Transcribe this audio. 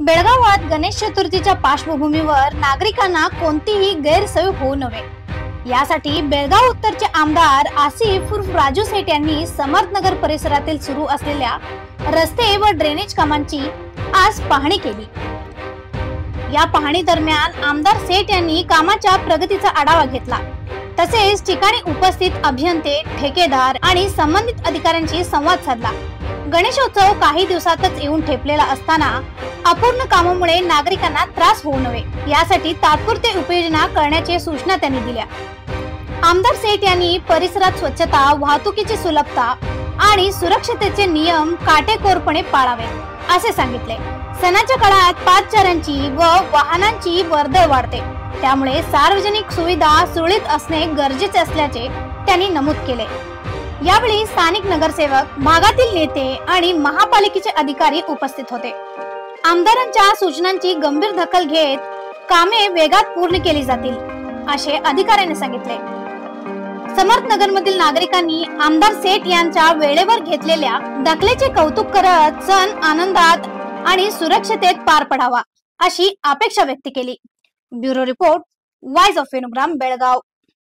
बेळगावात गणेश चतुर्थीच्या पार्श्वभूमीवर नागरिकांना कोणतीही गैरसोय होऊ नये यासाठी बेळगाव उत्तरचे आमदार आसिफ उर्फ राजू सेठ यांनी समर्थनगर परिसरातील सुरू असलेल्या रस्ते व ड्रेनेज कामांची आज पाहणी केली। या पाहणी दरम्यान आमदार सेठ यांनी कामाच्या प्रगतीचा आढावा घेतला। तसेच ठिकाणी उपस्थित अभियंते, ठेकेदार आणि संबंधित अधिकाऱ्यांशी संवाद साधला। गणेशोत्सव काही दिवसातच येऊन ठेपलेला असताना अपूर्ण कामामुळे नागरिकांना त्रास होऊ नये यासाठी तात्पुरते उपाययोजना करण्याची सूचना त्यांनी दिल्या। आमदार सेठ यांनी परिसरात स्वच्छता, वाहतुकीची सुलभता आणि सुरक्षतेचे नियम काटेकोरपणे पाळावे असे सांगितले। सणाच्या काळात पादचाऱ्यांची व वाहनांची वर्दळ वाढते, त्यामुळे सार्वजनिक सुविधा सुरळीत असणे गरजेचे असल्याचे त्यांनी नमूद केले। यावेळी स्थानिक नगरसेवक, भागातील नेते आणि महापालिकेचे अधिकारी उपस्थित होते। आमदारांच्या सूचनांची गंभीर दखल घेत कामे वेगात पूर्ण केली जातील असे अधिकाऱ्यांनी सांगितले। समर्थनगर मधील नागरिकांनी आमदार सेठ यांच्या वेळेवर घेतलेल्या दखलेचे कौतुक करत सण आनंदात आणि सुरक्षितेत पार पडावा अशी अपेक्षा व्यक्त केली। Bureau report, voice of Venugram, Belgaum.